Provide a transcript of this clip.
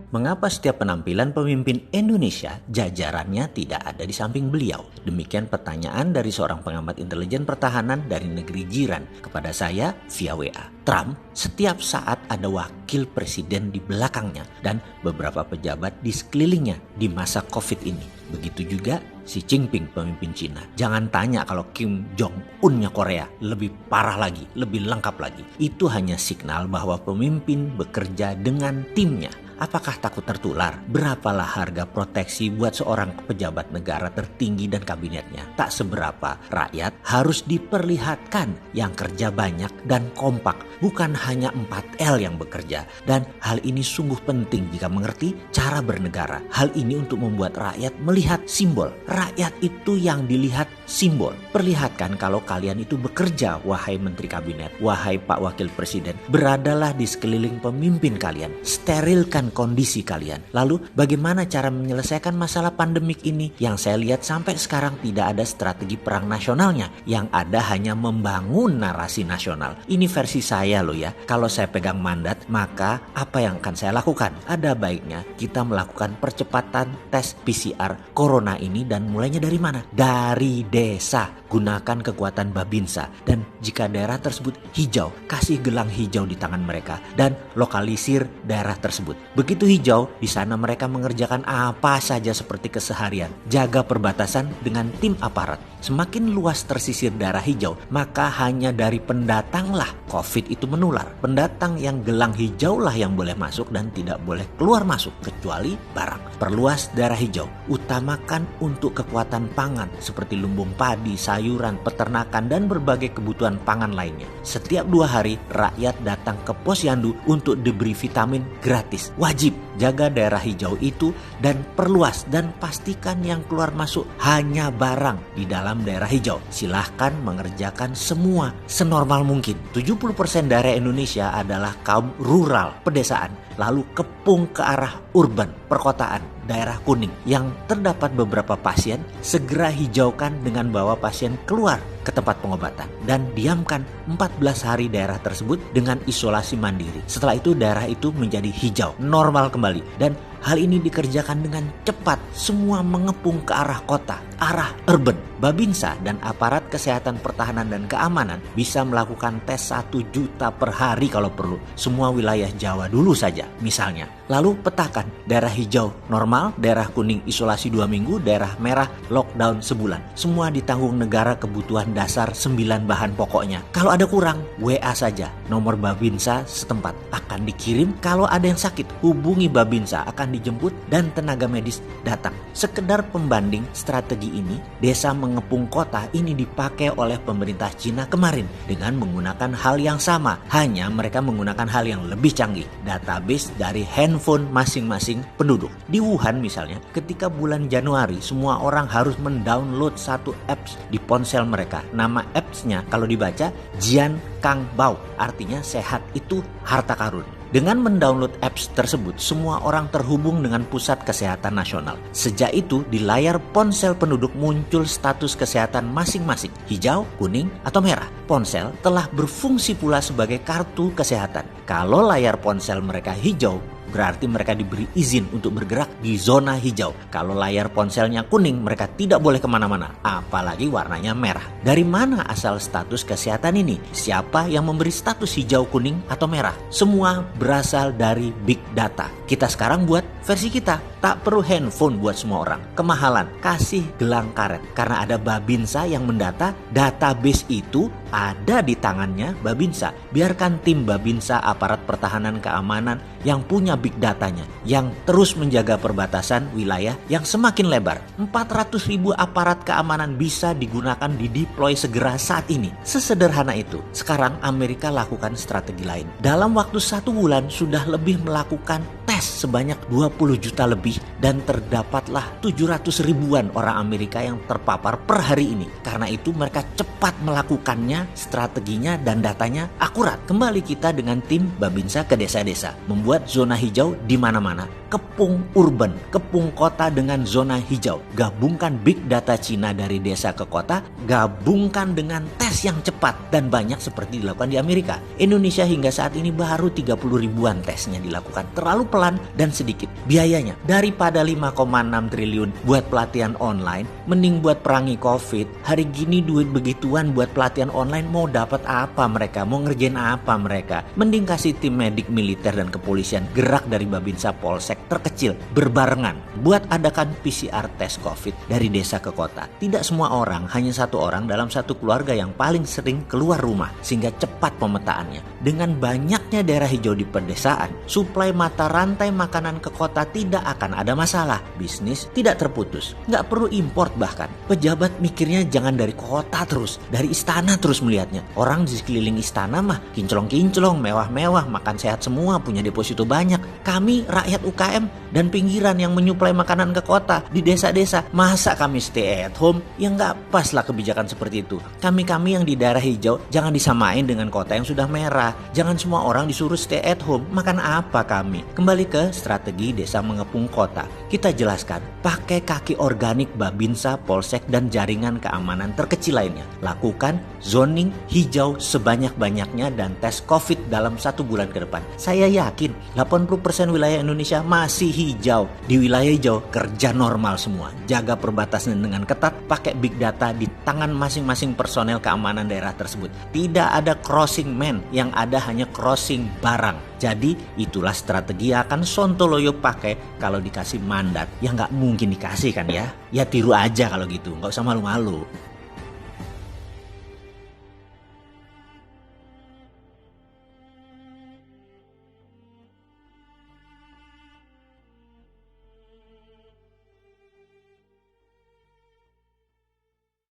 Mengapa setiap penampilan pemimpin Indonesia jajarannya tidak ada di samping beliau? Demikian pertanyaan dari seorang pengamat intelijen pertahanan dari negeri jiran kepada saya via WA. Trump setiap saat ada wakil presiden di belakangnya dan beberapa pejabat di sekelilingnya di masa COVID ini. Begitu juga Xi Jinping pemimpin Cina. Jangan tanya kalau Kim Jong-unnya Korea lebih parah lagi, lebih lengkap lagi. Itu hanya signal bahwa pemimpin bekerja dengan timnya. Apakah takut tertular? Berapalah harga proteksi buat seorang pejabat negara tertinggi dan kabinetnya? Tak seberapa. Rakyat harus diperlihatkan yang kerja banyak dan kompak. Bukan hanya 4L yang bekerja. Dan hal ini sungguh penting jika mengerti cara bernegara. Hal ini untuk membuat rakyat melihat simbol. Rakyat itu yang dilihat simbol. Perlihatkan kalau kalian itu bekerja, wahai menteri kabinet, wahai Pak Wakil Presiden. Beradalah di sekeliling pemimpin kalian. Sterilkan kondisi kalian. Lalu bagaimana cara menyelesaikan masalah pandemik ini? Yang saya lihat sampai sekarang tidak ada strategi perang nasionalnya. Yang ada hanya membangun narasi nasional. Ini versi saya loh ya. Kalau saya pegang mandat, maka apa yang akan saya lakukan? Ada baiknya kita melakukan percepatan tes PCR corona ini dan mulainya dari mana? Dari desa. Gunakan kekuatan Babinsa. Dan jika daerah tersebut hijau, kasih gelang hijau di tangan mereka dan lokalisir daerah tersebut. Begitu hijau, di sana mereka mengerjakan apa saja seperti keseharian. Jaga perbatasan dengan tim aparat. Semakin luas tersisir daerah hijau, maka hanya dari pendatanglah COVID itu menular. Pendatang yang gelang hijau lah yang boleh masuk dan tidak boleh keluar masuk kecuali barang. Perluas daerah hijau. Utamakan untuk kekuatan pangan seperti lumbung padi, sayuran, peternakan, dan berbagai kebutuhan pangan lainnya. Setiap 2 hari, rakyat datang ke posyandu untuk diberi vitamin gratis. Wajib jaga daerah hijau itu dan perluas dan pastikan yang keluar masuk hanya barang di dalam daerah hijau. Silahkan mengerjakan semua senormal mungkin. 70% daerah Indonesia adalah kaum rural, pedesaan, lalu kepung ke arah urban, perkotaan, daerah kuning. Yang terdapat beberapa pasien, segera hijaukan dengan bawa pasien keluar ke tempat pengobatan dan diamkan 14 hari daerah tersebut dengan isolasi mandiri. Setelah itu daerah itu menjadi hijau, normal kembali, dan hal ini dikerjakan dengan cepat. Semua mengepung ke arah kota, arah urban. Babinsa dan aparat kesehatan pertahanan dan keamanan bisa melakukan tes 1 juta per hari kalau perlu. Semua wilayah Jawa dulu saja misalnya. Lalu petakan daerah hijau normal, daerah kuning isolasi 2 minggu, daerah merah lockdown sebulan. Semua ditanggung negara kebutuhan dasar 9 bahan pokoknya. Kalau ada kurang, WA saja. Nomor Babinsa setempat akan dikirim. Kalau ada yang sakit, hubungi Babinsa, akan dijemput dan tenaga medis datang. Sekedar pembanding strategi ini, desa mengepung kota ini dipakai oleh pemerintah Cina kemarin dengan menggunakan hal yang sama. Hanya mereka menggunakan hal yang lebih canggih. Database dari handphone masing-masing penduduk. Di Wuhan misalnya, ketika bulan Januari, semua orang harus mendownload 1 apps di ponsel mereka. Nama appsnya kalau dibaca Jian Kang Bao, artinya sehat itu harta karun. Dengan mendownload apps tersebut, semua orang terhubung dengan pusat kesehatan nasional. Sejak itu, di layar ponsel penduduk muncul status kesehatan masing-masing, hijau, kuning, atau merah. Ponsel telah berfungsi pula sebagai kartu kesehatan. Kalau layar ponsel mereka hijau, berarti mereka diberi izin untuk bergerak di zona hijau. Kalau layar ponselnya kuning, mereka tidak boleh kemana-mana, apalagi warnanya merah. Dari mana asal status kesehatan ini? Siapa yang memberi status hijau, kuning, atau merah? Semua berasal dari big data. Kita sekarang buat versi kita. Tak perlu handphone buat semua orang. Kemahalan, kasih gelang karet. Karena ada Babinsa yang mendata, database itu ada di tangannya Babinsa. Biarkan tim Babinsa, aparat pertahanan keamanan yang punya big datanya, yang terus menjaga perbatasan wilayah yang semakin lebar. 400.000 aparat keamanan bisa digunakan dideploy segera saat ini. Sesederhana itu. Sekarang Amerika lakukan strategi lain. Dalam waktu 1 bulan sudah lebih melakukan tes sebanyak 20 juta lebih dan terdapatlah 700 ribuan orang Amerika yang terpapar per hari ini. Karena itu mereka cepat melakukannya, strateginya dan datanya akurat. Kembali kita dengan tim Babinsa ke desa-desa, membuat zona hijau di mana-mana. kepung urban, kepung kota dengan zona hijau. Gabungkan big data Cina dari desa ke kota, gabungkan dengan tes yang cepat dan banyak seperti dilakukan di Amerika. Indonesia hingga saat ini baru 30 ribuan tesnya dilakukan. Terlalu pelan dan sedikit. Biayanya daripada 5,6 triliun buat pelatihan online, mending buat perangi COVID. Hari gini duit begituan buat pelatihan online mau dapat apa mereka? Mau ngerjain apa mereka? Mending kasih tim medik militer dan kepolisian gerak dari Babinsa Polsek terkecil berbarengan buat adakan PCR tes COVID dari desa ke kota. Tidak semua orang, hanya satu orang dalam satu keluarga yang paling sering keluar rumah sehingga cepat pemetaannya. Dengan banyaknya daerah hijau di pedesaan, suplai mata rantai makanan ke kota tidak akan ada masalah. Bisnis tidak terputus, nggak perlu import bahkan. Pejabat mikirnya jangan dari kota terus, dari istana terus melihatnya. Orang di sekeliling istana mah kinclong-kinclong, mewah-mewah, makan sehat semua, punya deposito banyak. Kami rakyat UKM dan pinggiran yang menyuplai makanan ke kota di desa-desa. Masa kami stay at home? Ya nggak pas lah kebijakan seperti itu. Kami yang di daerah hijau jangan disamain dengan kota yang sudah merah. Jangan semua orang disuruh stay at home. Makan apa kami? Kembali ke strategi desa mengepung kota. Kita jelaskan, pakai kaki organik Babinsa, Polsek, dan jaringan keamanan terkecil lainnya. Lakukan zoning hijau sebanyak-banyaknya dan tes COVID dalam 1 bulan ke depan. Saya yakin 80% wilayah Indonesia masih hijau. Di wilayah hijau kerja normal semua. Jaga perbatasan dengan ketat, pakai big data di tangan masing-masing personel keamanan daerah tersebut. Tidak ada crossing man, yang ada hanya crossing barang. Jadi itulah strategi yang akan Sontoloyo pakai kalau dikasih mandat. Ya nggak mungkin dikasih kan ya. Ya tiru aja kalau gitu, nggak usah malu-malu.